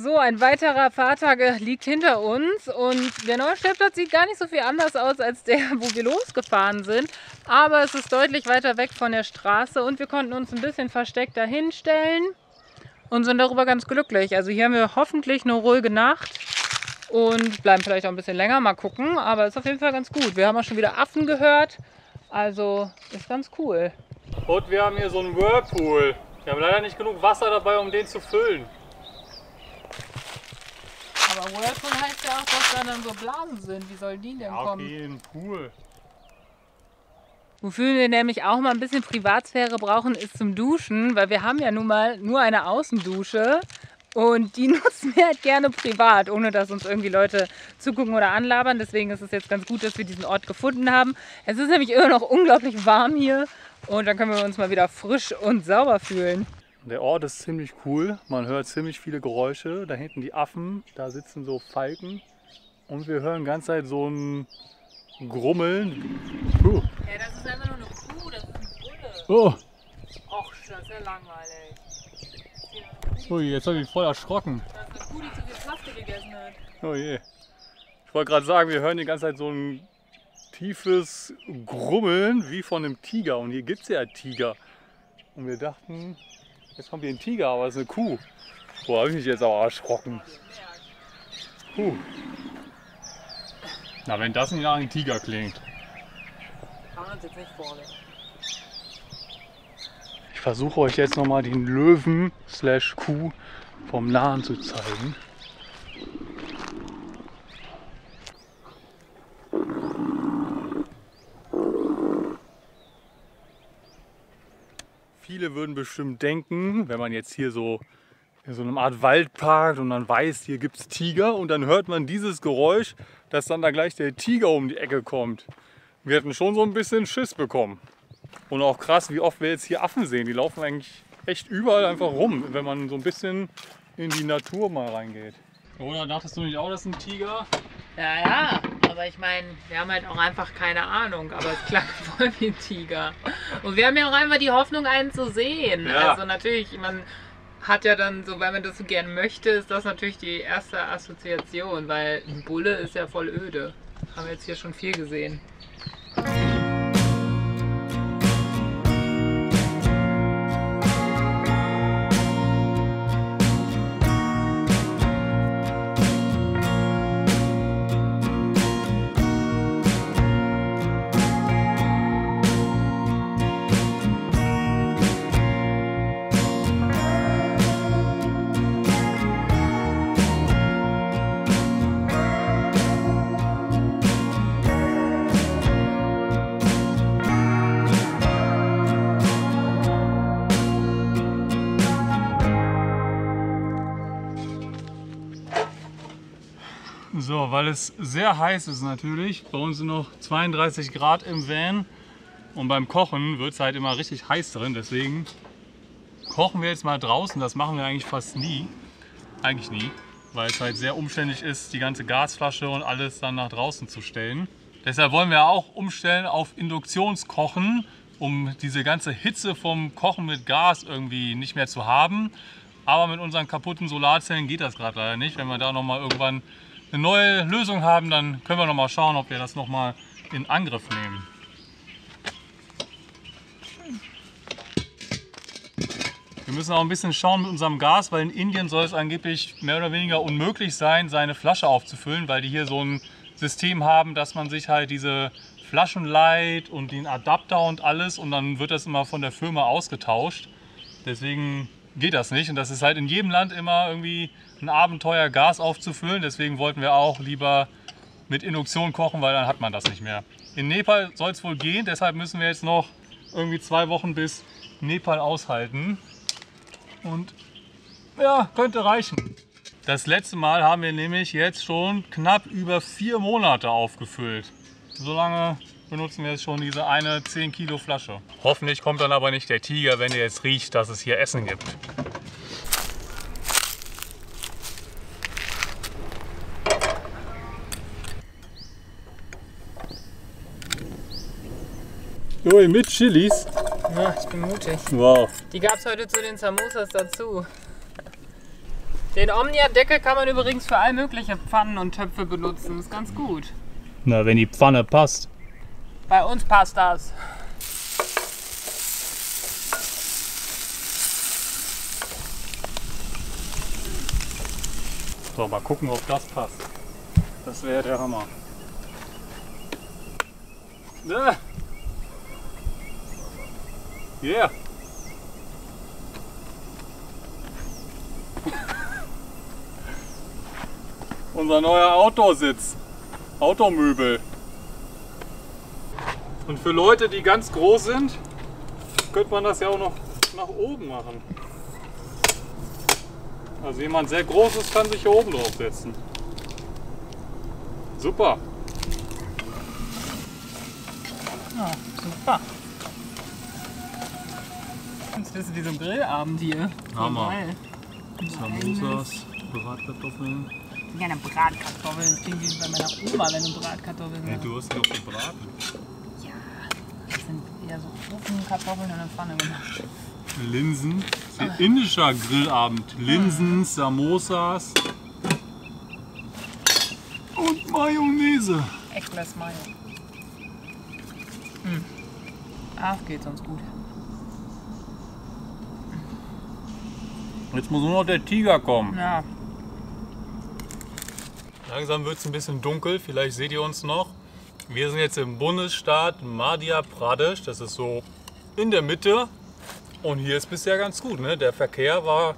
So, ein weiterer Fahrtag liegt hinter uns und der neue Stellplatz sieht gar nicht so viel anders aus als der, wo wir losgefahren sind. Aber es ist deutlich weiter weg von der Straße und wir konnten uns ein bisschen versteckt dahin stellen und sind darüber ganz glücklich. Also hier haben wir hoffentlich eine ruhige Nacht und bleiben vielleicht auch ein bisschen länger, mal gucken. Aber es ist auf jeden Fall ganz gut. Wir haben auch schon wieder Affen gehört, also ist ganz cool. Und wir haben hier so einen Whirlpool. Wir haben leider nicht genug Wasser dabei, um den zu füllen. Aber Whirlpool heißt ja auch, dass da dann so Blasen sind. Wie soll die denn kommen? Okay, ein Pool. Wofür wir nämlich auch mal ein bisschen Privatsphäre brauchen, ist zum Duschen, weil wir haben ja nun mal nur eine Außendusche und die nutzen wir halt gerne privat, ohne dass uns irgendwie Leute zugucken oder anlabern. Deswegen ist es jetzt ganz gut, dass wir diesen Ort gefunden haben. Es ist nämlich immer noch unglaublich warm hier und dann können wir uns mal wieder frisch und sauber fühlen. Der Ort ist ziemlich cool, man hört ziemlich viele Geräusche. Da hinten die Affen, da sitzen so Falken und wir hören die ganze Zeit so ein Grummeln. Ja, das ist einfach nur eine Kuh, das ist ein Bulle. Oh, Och, das ist ja langweilig. ui, jetzt habe ich mich voll erschrocken. Das ist eine Kuh, die zu viel Paste gegessen hat. Oh je. Ich wollte gerade sagen, wir hören die ganze Zeit so ein tiefes Grummeln wie von einem Tiger. Und hier gibt es ja Tiger. Und wir dachten, jetzt kommt hier ein Tiger, aber es ist eine Kuh. Boah, habe ich mich jetzt aber erschrocken. Na, wenn das nicht nach einem Tiger klingt. Kann man uns jetzt nicht vorstellen. Ich versuche euch jetzt nochmal den Löwen/Kuh vom Nahen zu zeigen. Viele würden bestimmt denken, wenn man jetzt hier so in so einer Art Wald parkt und man weiß, hier gibt es Tiger und dann hört man dieses Geräusch, dass dann da gleich der Tiger um die Ecke kommt. Wir hatten schon so ein bisschen Schiss bekommen. Und auch krass, wie oft wir jetzt hier Affen sehen. Die laufen eigentlich echt überall einfach rum, wenn man so ein bisschen in die Natur mal reingeht. Oder dachtest du nicht auch, das ist ein Tiger? Ja, aber ich meine, wir haben halt auch einfach keine Ahnung, aber es klang voll wie ein Tiger. Und wir haben ja auch einfach die Hoffnung, einen zu sehen. Ja. Also natürlich, man hat ja dann so, wenn man das so gern möchte, ist das natürlich die erste Assoziation, weil ein Bulle ist ja voll öde. Haben wir jetzt hier schon viel gesehen. So, weil es sehr heiß ist natürlich. Bei uns sind noch 32 Grad im Van. Und beim Kochen wird es halt immer richtig heiß drin. Deswegen kochen wir jetzt mal draußen. Das machen wir eigentlich fast nie. Eigentlich nie. Weil es halt sehr umständlich ist, die ganze Gasflasche und alles dann nach draußen zu stellen. Deshalb wollen wir auch umstellen auf Induktionskochen, um diese ganze Hitze vom Kochen mit Gas irgendwie nicht mehr zu haben. Aber mit unseren kaputten Solarzellen geht das gerade leider nicht. Wenn wir da nochmal irgendwann eine neue Lösung haben, dann können wir noch mal schauen, ob wir das noch mal in Angriff nehmen. Wir müssen auch ein bisschen schauen mit unserem Gas, weil in Indien soll es angeblich mehr oder weniger unmöglich sein, seine Flasche aufzufüllen, weil die hier so ein System haben, dass man sich halt diese Flaschen leiht und den Adapter und alles und dann wird das immer von der Firma ausgetauscht. Deswegen geht das nicht und das ist halt in jedem Land immer irgendwie ein Abenteuer, Gas aufzufüllen. Deswegen wollten wir auch lieber mit Induktion kochen, weil dann hat man das nicht mehr. In Nepal soll es wohl gehen, deshalb müssen wir jetzt noch irgendwie 2 Wochen bis Nepal aushalten. Und ja, könnte reichen. Das letzte Mal haben wir nämlich jetzt schon knapp über 4 Monate aufgefüllt. So lange benutzen wir jetzt schon diese eine 10 Kilo Flasche. Hoffentlich kommt dann aber nicht der Tiger, wenn er jetzt riecht, dass es hier Essen gibt. Ui, mit Chilis. Ja, ich bin mutig. Wow. Die gab es heute zu den Samosas dazu. Den Omnia-Deckel kann man übrigens für all mögliche Pfannen und Töpfe benutzen. Das ist ganz gut. Na, wenn die Pfanne passt. Bei uns passt das. So, mal gucken, ob das passt. Das wäre der Hammer. Ah. Yeah. Unser neuer Outdoor-Sitz. Automöbel. Und für Leute, die ganz groß sind, könnte man das ja auch noch nach oben machen. Also jemand sehr Großes kann sich hier oben drauf setzen. Super. Ja, super. Jetzt bist du wie so ein Grillabend hier. Hammer. Geil. Samosas, Bratkartoffeln. Gerne Bratkartoffeln. Das klingt wie bei meiner Oma, wenn du Bratkartoffeln Hey, hast. du hast die doch gebraten. Ja, das sind eher so Ofenkartoffeln in der Pfanne gemacht. Linsen. Das ist ein indischer Grillabend. Linsen, Samosas und Mayonnaise. Eckless Mayo. Ach, geht's uns gut. Jetzt muss nur noch der Tiger kommen. Ja. Langsam wird es ein bisschen dunkel, vielleicht seht ihr uns noch. Wir sind jetzt im Bundesstaat Madhya Pradesh, das ist so in der Mitte. Und hier ist bisher ganz gut, ne? Der Verkehr war,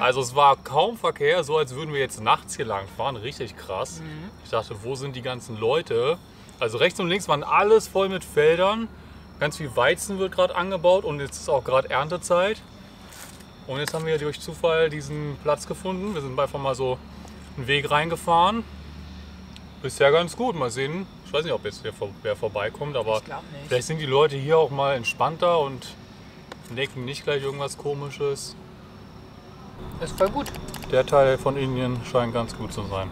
also es war kaum Verkehr, so als würden wir jetzt nachts hier lang fahren, richtig krass. Ich dachte, wo sind die ganzen Leute? Also rechts und links waren alles voll mit Feldern, ganz viel Weizen wird gerade angebaut und jetzt ist auch gerade Erntezeit. Und jetzt haben wir durch Zufall diesen Platz gefunden, wir sind einfach mal so einen Weg reingefahren. Bisher ganz gut, mal sehen, ich weiß nicht, ob jetzt wer vorbeikommt, aber Ich glaub nicht. vielleicht sind die Leute hier auch mal entspannter und denken nicht gleich irgendwas Komisches. Ist voll gut. Der Teil von Indien scheint ganz gut zu sein.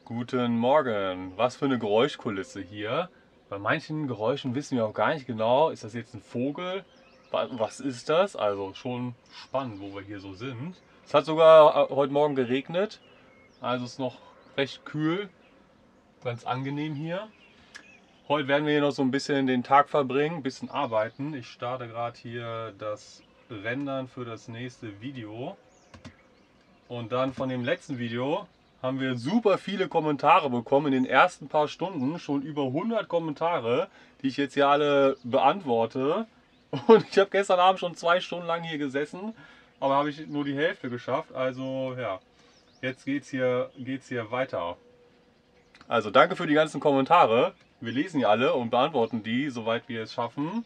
Guten Morgen. Was für eine Geräuschkulisse hier. Bei manchen Geräuschen wissen wir auch gar nicht genau, ist das jetzt ein Vogel? Was ist das? Also schon spannend, wo wir hier so sind. Es hat sogar heute Morgen geregnet, also es ist noch recht kühl, ganz angenehm hier. Heute werden wir hier noch so ein bisschen den Tag verbringen, ein bisschen arbeiten. Ich starte gerade hier das Rendern für das nächste Video. Und dann von dem letzten Video haben wir super viele Kommentare bekommen. In den ersten paar Stunden schon über 100 Kommentare, die ich jetzt hier alle beantworte. Und ich habe gestern Abend schon 2 Stunden lang hier gesessen, aber habe ich nur die Hälfte geschafft. Also ja, jetzt geht's hier weiter. Also danke für die ganzen Kommentare. Wir lesen die alle und beantworten die, soweit wir es schaffen.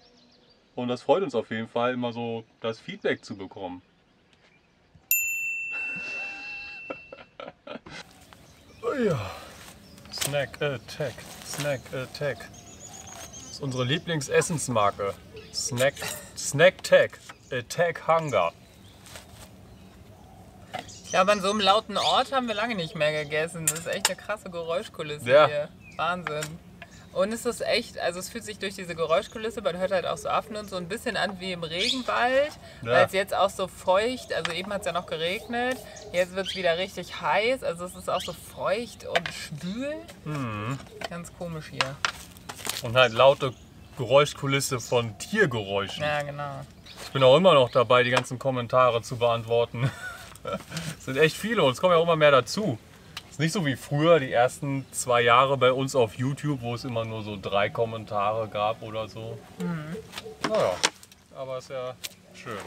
Und das freut uns auf jeden Fall, immer so das Feedback zu bekommen. Oh ja. Snack Attack, Snack Attack. Das ist unsere Lieblingsessensmarke. Snack Tech, Attack Hunger. Ich glaube, an so einem lauten Ort haben wir lange nicht mehr gegessen. Das ist echt eine krasse Geräuschkulisse Ja. hier. Wahnsinn. Und es ist echt, also es fühlt sich durch diese Geräuschkulisse, man hört halt auch so Affen und so ein bisschen an wie im Regenwald, Ja. weil es jetzt auch so feucht, also eben hat es ja noch geregnet, jetzt wird es wieder richtig heiß, also es ist auch so feucht und schwül. Ganz komisch hier. Und halt laute Geräuschkulisse von Tiergeräuschen. Ja, genau. Ich bin auch immer noch dabei, die ganzen Kommentare zu beantworten. Es sind echt viele und es kommen ja auch immer mehr dazu. Es ist nicht so wie früher, die ersten 2 Jahre bei uns auf YouTube, wo es immer nur so 3 Kommentare gab oder so. Naja, aber ist ja schön.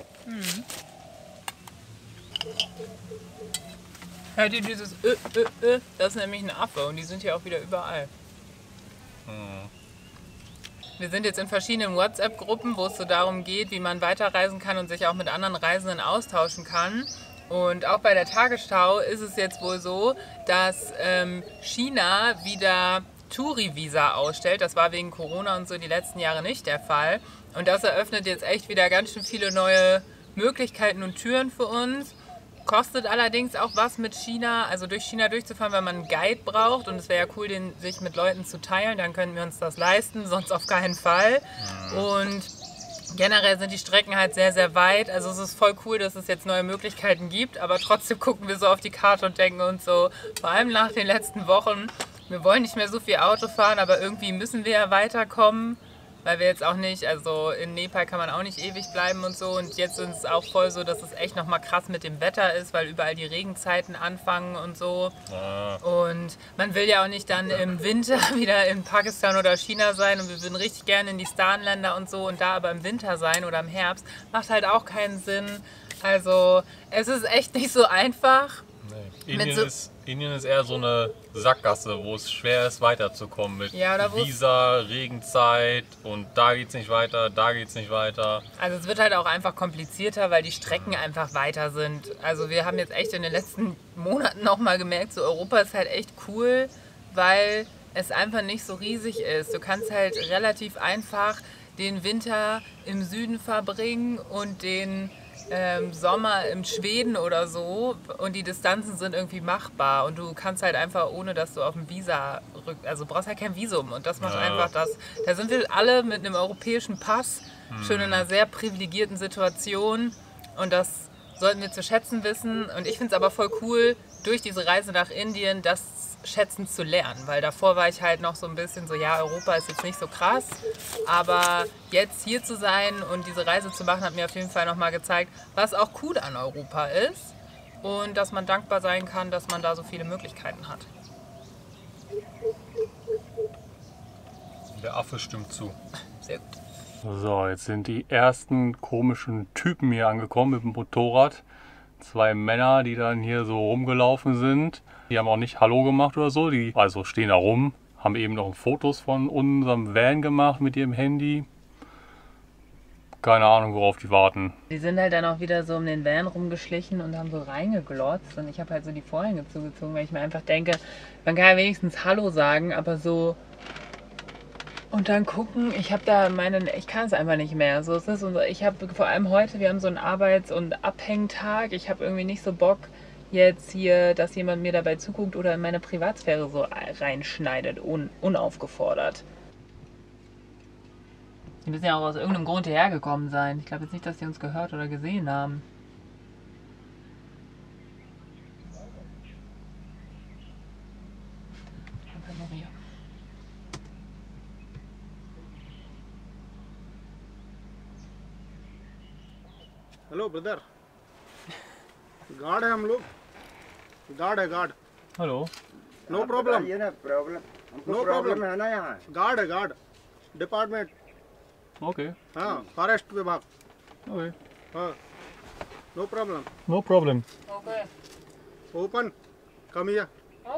Hört ihr dieses Das ist nämlich ein Affe und die sind hier auch wieder überall. Wir sind jetzt in verschiedenen WhatsApp-Gruppen, wo es so darum geht, wie man weiterreisen kann und sich auch mit anderen Reisenden austauschen kann. Und auch bei der Tagesschau ist es jetzt wohl so, dass China wieder Touri-Visa ausstellt. Das war wegen Corona und so die letzten Jahre nicht der Fall. Und das eröffnet jetzt echt wieder ganz schön viele neue Möglichkeiten und Türen für uns. Kostet allerdings auch was mit China, also durch China durchzufahren, weil man einen Guide braucht. Und es wäre ja cool, den sich mit Leuten zu teilen. Dann können wir uns das leisten, sonst auf keinen Fall. Und generell sind die Strecken halt sehr, sehr weit. Also es ist voll cool, dass es jetzt neue Möglichkeiten gibt. Aber trotzdem gucken wir so auf die Karte und denken uns so, vor allem nach den letzten Wochen, wir wollen nicht mehr so viel Auto fahren, aber irgendwie müssen wir ja weiterkommen. Weil wir jetzt auch nicht, also in Nepal kann man auch nicht ewig bleiben und so. Und jetzt ist es auch voll so, dass es echt nochmal krass mit dem Wetter ist, weil überall die Regenzeiten anfangen und so. Und man will ja auch nicht dann im Winter wieder in Pakistan oder China sein. Und wir würden richtig gerne in die Stan-Länder und so. Und da aber im Winter sein oder im Herbst, macht halt auch keinen Sinn. Also es ist echt nicht so einfach. Nee. Indien ist eher so eine Sackgasse, wo es schwer ist weiterzukommen mit Visa, Regenzeit und da geht's nicht weiter, da geht's nicht weiter. Also es wird halt auch einfach komplizierter, weil die Strecken einfach weiter sind. Also wir haben jetzt echt in den letzten Monaten noch mal gemerkt, so Europa ist halt echt cool, weil es einfach nicht so riesig ist. Du kannst halt relativ einfach den Winter im Süden verbringen und den Sommer in Schweden oder so und die Distanzen sind irgendwie machbar und du kannst halt einfach, ohne dass du auf ein Visa also brauchst halt kein Visum und das macht einfach das. Da sind wir alle mit einem europäischen Pass schon in einer sehr privilegierten Situation und das sollten wir zu schätzen wissen und ich finde es aber voll cool, durch diese Reise nach Indien das schätzen zu lernen, weil davor war ich halt noch so ein bisschen so, ja, Europa ist jetzt nicht so krass, aber jetzt hier zu sein und diese Reise zu machen, hat mir auf jeden Fall nochmal gezeigt, was auch cool an Europa ist und dass man dankbar sein kann, dass man da so viele Möglichkeiten hat. Der Affe stimmt zu. Sehr gut. So, jetzt sind die ersten komischen Typen hier angekommen mit dem Motorrad. 2 Männer, die dann hier so rumgelaufen sind. Die haben auch nicht Hallo gemacht oder so. Die also stehen da rum, haben eben noch Fotos von unserem Van gemacht mit ihrem Handy. Keine Ahnung, worauf die warten. Die sind halt dann auch wieder so um den Van rumgeschlichen und haben so reingeglotzt. Und ich habe halt so die Vorhänge zugezogen, weil ich mir einfach denke, man kann ja wenigstens Hallo sagen, aber so... Und dann gucken, ich kann es einfach nicht mehr. So ist es. Und ich habe vor allem heute, wir haben so einen Arbeits- und Abhängtag. Ich habe irgendwie nicht so Bock jetzt hier, dass jemand mir dabei zuguckt oder in meine Privatsphäre so reinschneidet, unaufgefordert. Die müssen ja auch aus irgendeinem Grund hierher gekommen sein. Ich glaube jetzt nicht, dass die uns gehört oder gesehen haben. Hello brother guard है हम लोग गार्ड है guard Hallo. No problem ये ना प्रॉब्लम हमको No problem problem. है ना यहाँ गार्ड है गार्ड डिपार्टमेंट Okay. हाँ फॉरेस्ट विभाग Okay. हाँ no problem No problem. Okay, open come here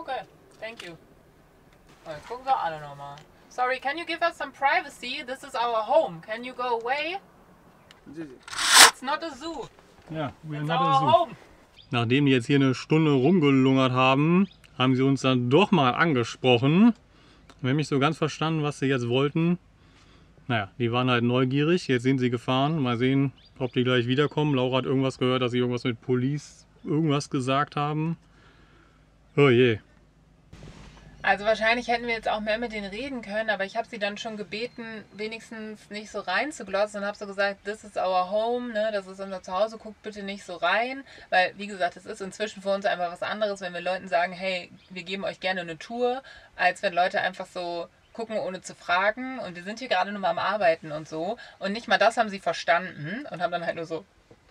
okay, thank you. Jetzt gucken wir alle nochmal. Sorry, can you give us some privacy? This is our home. Can you go away? जी जी It's not a zoo. Ja, we are It's not our a zoo. home. Nachdem die jetzt hier eine Stunde rumgelungert haben, haben sie uns dann doch mal angesprochen. Wir haben nicht so ganz verstanden, was sie jetzt wollten. Naja, die waren halt neugierig. Jetzt sind sie gefahren. Mal sehen, ob die gleich wiederkommen. Laura hat irgendwas gehört, dass sie irgendwas mit Police irgendwas gesagt haben. Oh je. Also wahrscheinlich hätten wir jetzt auch mehr mit denen reden können, aber ich habe sie dann schon gebeten, wenigstens nicht so reinzuglotzen und habe so gesagt, this is our home, ne, das ist unser Zuhause, guckt bitte nicht so rein, weil wie gesagt, es ist inzwischen für uns einfach was anderes, wenn wir Leuten sagen, hey, wir geben euch gerne eine Tour, als wenn Leute einfach so gucken, ohne zu fragen und wir sind hier gerade nur mal am Arbeiten und so und nicht mal das haben sie verstanden und haben dann halt nur so,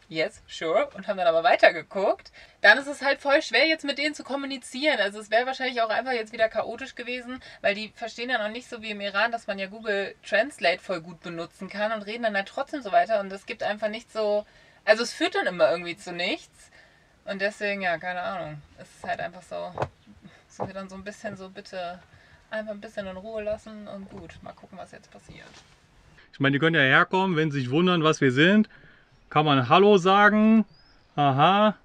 yes, sure, und haben dann aber weitergeguckt, dann ist es halt voll schwer, jetzt mit denen zu kommunizieren. Also es wäre wahrscheinlich auch einfach jetzt wieder chaotisch gewesen, weil die verstehen ja noch nicht so wie im Iran, dass man ja Google Translate voll gut benutzen kann und reden dann halt trotzdem so weiter und es gibt einfach nicht so, also es führt dann immer irgendwie zu nichts und deswegen, ja, keine Ahnung, es ist halt einfach so, sind wir dann so ein bisschen so, bitte einfach ein bisschen in Ruhe lassen und gut, mal gucken, was jetzt passiert. Ich meine, die können ja herkommen, wenn sie sich wundern, was wir sind. Kann man Hallo sagen. Aha.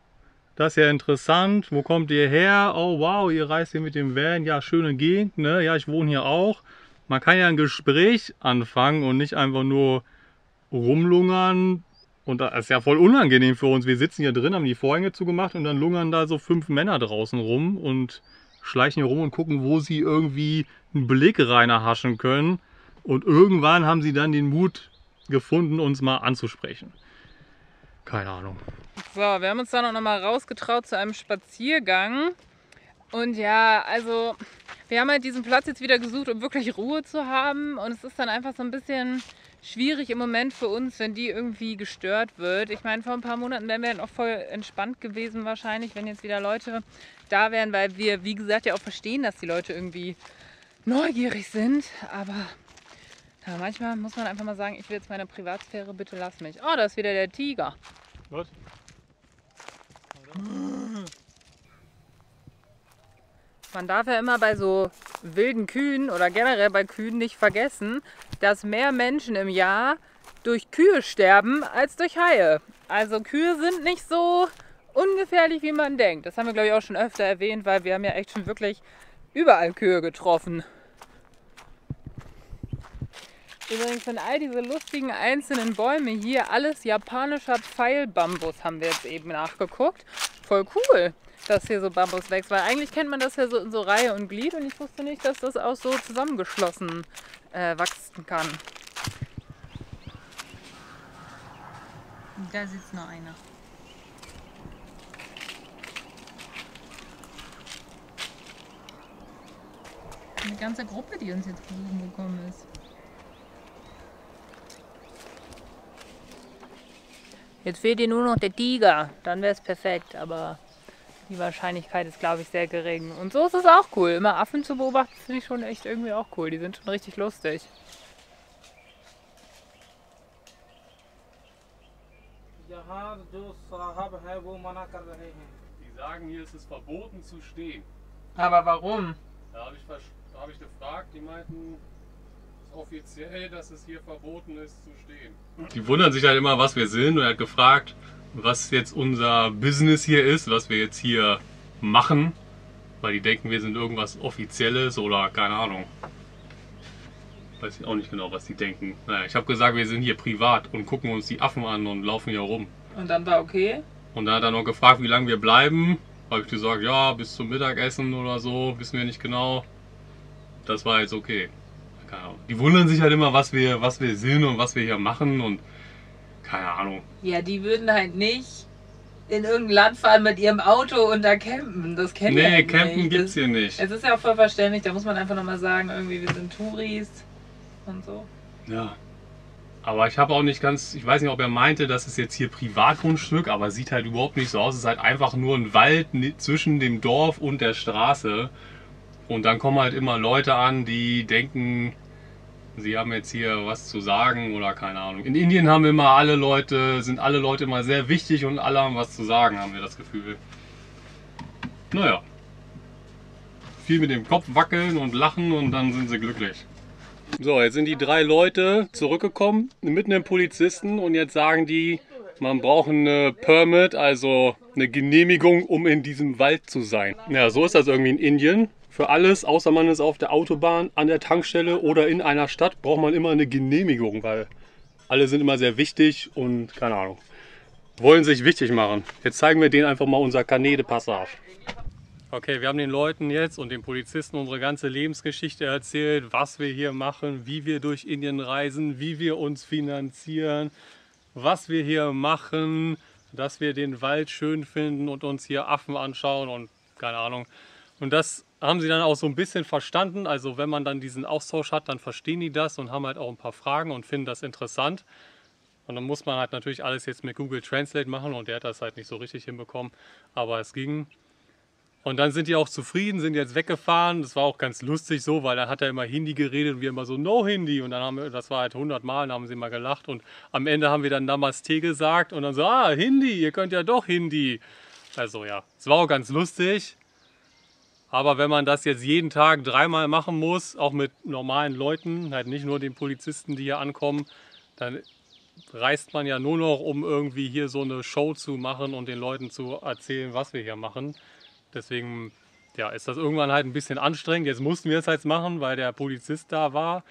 Das ist ja interessant. Wo kommt ihr her? Oh wow, ihr reist hier mit dem Van. Ja, schöne Gegend, ne? Ja, ich wohne hier auch. Man kann ja ein Gespräch anfangen und nicht einfach nur rumlungern. Und das ist ja voll unangenehm für uns. Wir sitzen hier drin, haben die Vorhänge zugemacht und dann lungern da so 5 Männer draußen rum und schleichen hier rum und gucken, wo sie irgendwie einen Blick reinhaschen können. Und irgendwann haben sie dann den Mut gefunden, uns mal anzusprechen. Keine Ahnung. So, wir haben uns dann noch mal rausgetraut zu einem Spaziergang. Und ja, also wir haben halt diesen Platz jetzt wieder gesucht, um wirklich Ruhe zu haben. Und es ist dann einfach so ein bisschen schwierig im Moment für uns, wenn die irgendwie gestört wird. Ich meine, vor ein paar Monaten wären wir noch voll entspannt gewesen wahrscheinlich, wenn jetzt wieder Leute da wären, weil wir, wie gesagt, ja auch verstehen, dass die Leute irgendwie neugierig sind. Aber ja, manchmal muss man einfach mal sagen, ich will jetzt meine Privatsphäre, bitte lass mich. Oh, da ist wieder der Tiger. Was? Man darf ja immer bei so wilden Kühen oder generell bei Kühen nicht vergessen, dass mehr Menschen im Jahr durch Kühe sterben als durch Haie. Also Kühe sind nicht so ungefährlich, wie man denkt. Das haben wir, glaube ich, auch schon öfter erwähnt, weil wir haben ja echt schon wirklich überall Kühe getroffen. Übrigens sind all diese lustigen einzelnen Bäume hier alles japanischer Pfeilbambus, haben wir jetzt eben nachgeguckt. Voll cool, dass hier so Bambus wächst, weil eigentlich kennt man das ja so in so Reihe und Glied und ich wusste nicht, dass das auch so zusammengeschlossen wachsen kann. Da sitzt noch einer. Eine ganze Gruppe, die uns jetzt besuchen gekommen ist. Jetzt fehlt dir nur noch der Tiger, dann wäre es perfekt, aber die Wahrscheinlichkeit ist, glaube ich, sehr gering. Und so ist es auch cool. Immer Affen zu beobachten, finde ich schon echt irgendwie auch cool. Die sind schon richtig lustig. Die sagen, hier ist es verboten zu stehen. Aber warum? Da habe ich gefragt, die meinten, es ist offiziell, dass es hier verboten ist zu stehen. Die wundern sich halt immer, was wir sind, und er hat gefragt, was jetzt unser Business hier ist, was wir jetzt hier machen, weil die denken, wir sind irgendwas Offizielles oder keine Ahnung. Weiß ich auch nicht genau, was die denken. Naja, ich habe gesagt, wir sind hier privat und gucken uns die Affen an und laufen hier rum. Und dann war okay? Und dann hat er noch gefragt, wie lange wir bleiben. Habe ich gesagt, ja, bis zum Mittagessen oder so, wissen wir nicht genau. Das war jetzt okay. Keine Ahnung. Die wundern sich halt immer, was wir sind und was wir hier machen und keine Ahnung. Ja, die würden halt nicht in irgendein Land fahren mit ihrem Auto und da campen. Das kennen wir halt Campen nicht. gibt's hier nicht. Es ist ja auch voll verständlich, da muss man einfach nochmal sagen, irgendwie wir sind Touris und so. Ja. Aber ich habe auch nicht ganz, ich weiß nicht, ob er meinte, das ist jetzt hier Privatgrundstück, aber es sieht halt überhaupt nicht so aus. Es ist halt einfach nur ein Wald zwischen dem Dorf und der Straße. Und dann kommen halt immer Leute an, die denken, sie haben jetzt hier was zu sagen oder keine Ahnung. In Indien haben wir immer sind alle Leute immer sehr wichtig und alle haben was zu sagen, haben wir das Gefühl. Naja. Viel mit dem Kopf wackeln und lachen und dann sind sie glücklich. So, jetzt sind die 3 Leute zurückgekommen mit einem Polizisten und jetzt sagen die, man braucht eine Permit, also eine Genehmigung, um in diesem Wald zu sein. Ja, so ist das irgendwie in Indien. Für alles, außer man ist auf der Autobahn, an der Tankstelle oder in einer Stadt, braucht man immer eine Genehmigung, weil alle sind immer sehr wichtig und keine Ahnung, wollen sich wichtig machen. Jetzt zeigen wir denen einfach mal unser Carnet de Passage. Okay, wir haben den Leuten jetzt und den Polizisten unsere ganze Lebensgeschichte erzählt, was wir hier machen, wie wir durch Indien reisen, wie wir uns finanzieren, was wir hier machen, dass wir den Wald schön finden und uns hier Affen anschauen und keine Ahnung. Und das haben sie dann auch so ein bisschen verstanden. Also wenn man dann diesen Austausch hat, dann verstehen die das und haben halt auch ein paar Fragen und finden das interessant. Und dann muss man halt natürlich alles jetzt mit Google Translate machen und der hat das halt nicht so richtig hinbekommen, aber es ging. Und dann sind die auch zufrieden, sind jetzt weggefahren. Das war auch ganz lustig so, weil dann hat er immer Hindi geredet und wir immer so No Hindi. Und dann haben wir, das war halt 100 Mal, dann haben sie mal gelacht. Und am Ende haben wir dann Namaste gesagt und dann so, ah, Hindi, ihr könnt ja doch Hindi. Also ja, es war auch ganz lustig. Aber wenn man das jetzt jeden Tag 3-mal machen muss, auch mit normalen Leuten, halt nicht nur den Polizisten, die hier ankommen, dann reist man ja nur noch, um irgendwie hier so eine Show zu machen und den Leuten zu erzählen, was wir hier machen. Deswegen ja, ist das irgendwann halt ein bisschen anstrengend. Jetzt mussten wir es halt machen, weil der Polizist da war.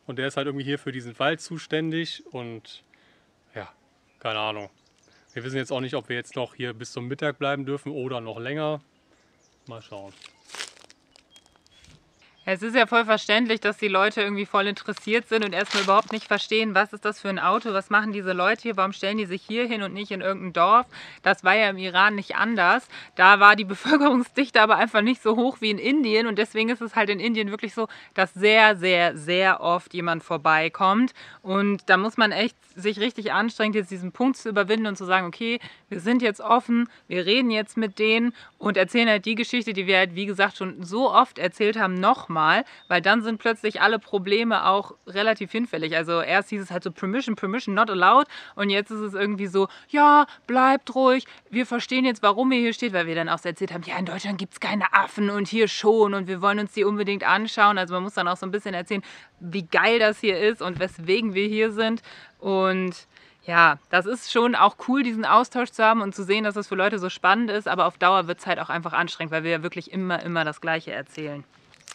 Und der ist halt irgendwie hier für diesen Wald zuständig. Und ja, keine Ahnung. Wir wissen jetzt auch nicht, ob wir jetzt noch hier bis zum Mittag bleiben dürfen oder noch länger. Mal schauen. Es ist ja voll verständlich, dass die Leute irgendwie voll interessiert sind und erstmal überhaupt nicht verstehen, was ist das für ein Auto, was machen diese Leute hier, warum stellen die sich hier hin und nicht in irgendein Dorf. Das war ja im Iran nicht anders. Da war die Bevölkerungsdichte aber einfach nicht so hoch wie in Indien und deswegen ist es halt in Indien wirklich so, dass sehr, sehr, sehr oft jemand vorbeikommt und da muss man echt sich richtig anstrengen, jetzt diesen Punkt zu überwinden und zu sagen, okay, wir sind jetzt offen, wir reden jetzt mit denen und erzählen halt die Geschichte, die wir halt, wie gesagt, schon so oft erzählt haben, nochmal, weil dann sind plötzlich alle Probleme auch relativ hinfällig. Also erst hieß es halt so Permission, not allowed und jetzt ist es irgendwie so, ja, bleibt ruhig, wir verstehen jetzt, warum ihr hier steht, weil wir dann auch so erzählt haben, ja, in Deutschland gibt es keine Affen und hier schon und wir wollen uns die unbedingt anschauen. Also man muss dann auch so ein bisschen erzählen, wie geil das hier ist und weswegen wir hier sind. Und ja, das ist schon auch cool, diesen Austausch zu haben und zu sehen, dass das für Leute so spannend ist, aber auf Dauer wird es halt auch einfach anstrengend, weil wir ja wirklich immer das Gleiche erzählen.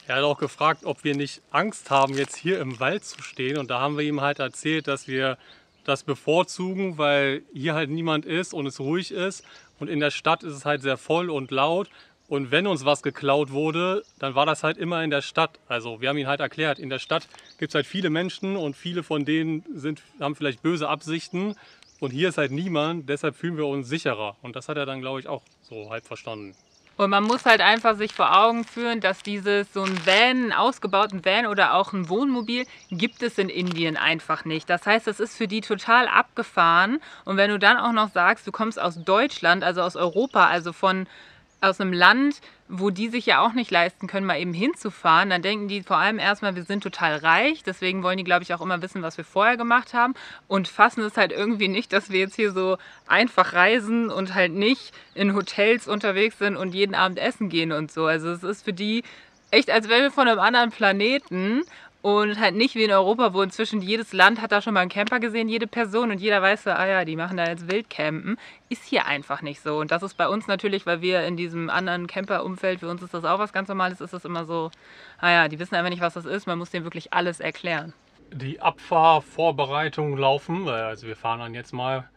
Er hat auch gefragt, ob wir nicht Angst haben, jetzt hier im Wald zu stehen. Und da haben wir ihm halt erzählt, dass wir das bevorzugen, weil hier halt niemand ist und es ruhig ist. Und in der Stadt ist es halt sehr voll und laut. Und wenn uns was geklaut wurde, dann war das halt immer in der Stadt. Also wir haben ihn halt erklärt, in der Stadt gibt es halt viele Menschen und viele von denen haben vielleicht böse Absichten. Und hier ist halt niemand, deshalb fühlen wir uns sicherer. Und das hat er dann, glaube ich, auch so halb verstanden. Und man muss halt einfach sich vor Augen führen, dass so ein Van, einen ausgebauten Van oder auch ein Wohnmobil, gibt es in Indien einfach nicht. Das heißt, das ist für die total abgefahren. Und wenn du dann auch noch sagst, du kommst aus Deutschland, also aus Europa, also aus einem Land, wo die sich ja auch nicht leisten können, mal eben hinzufahren, dann denken die vor allem erstmal, wir sind total reich. Deswegen wollen die, glaube ich, auch immer wissen, was wir vorher gemacht haben und fassen es halt irgendwie nicht, dass wir jetzt hier so einfach reisen und halt nicht in Hotels unterwegs sind und jeden Abend essen gehen und so. Also es ist für die echt, als wären wir von einem anderen Planeten. Und halt nicht wie in Europa, wo inzwischen jedes Land hat da schon mal einen Camper gesehen, jede Person und jeder weiß so, ah ja, die machen da jetzt Wildcampen. Ist hier einfach nicht so. Und das ist bei uns natürlich, weil wir in diesem anderen Camper-Umfeld, für uns ist das auch was ganz Normales, ist das immer so, ah ja, die wissen einfach nicht, was das ist, man muss denen wirklich alles erklären. Die Abfahrvorbereitungen laufen, also wir fahren dann jetzt mal,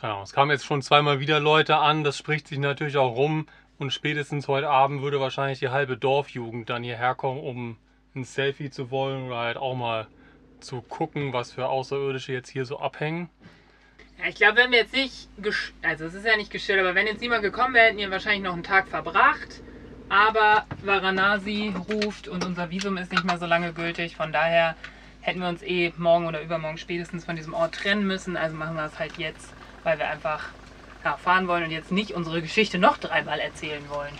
genau, es kamen jetzt schon zweimal wieder Leute an, das spricht sich natürlich auch rum und spätestens heute Abend würde wahrscheinlich die halbe Dorfjugend dann hierher kommen, um ein Selfie zu wollen oder halt auch mal zu gucken, was für Außerirdische jetzt hier so abhängen. Ja, ich glaube, wenn wir jetzt nicht, also es ist ja nicht gestellt, aber wenn jetzt niemand gekommen wäre, hätten wir wahrscheinlich noch einen Tag verbracht. Aber Varanasi ruft und unser Visum ist nicht mehr so lange gültig. Von daher hätten wir uns morgen oder übermorgen spätestens von diesem Ort trennen müssen. Also machen wir es halt jetzt, weil wir einfach fahren wollen und jetzt nicht unsere Geschichte noch dreimal erzählen wollen.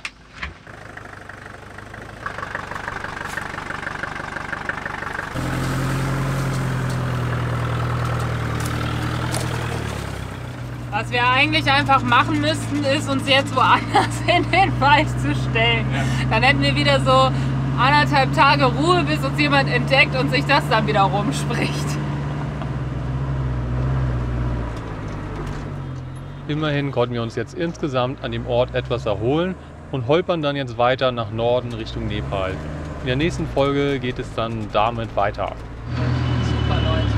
Was wir eigentlich einfach machen müssten, ist uns jetzt woanders in den Wald zu stellen. Dann hätten wir wieder so 1,5 Tage Ruhe, bis uns jemand entdeckt und sich das dann wieder rumspricht. Immerhin konnten wir uns jetzt insgesamt an dem Ort etwas erholen und holpern dann jetzt weiter nach Norden Richtung Nepal. In der nächsten Folge geht es dann damit weiter. Super, Leute.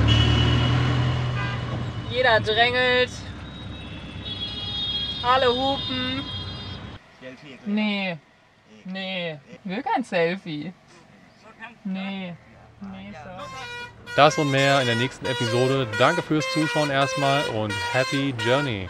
Jeder drängelt. Alle hupen. Nee, will kein Selfie. Nee, sorry. Das und mehr in der nächsten Episode. Danke fürs Zuschauen erstmal und Happy Journey!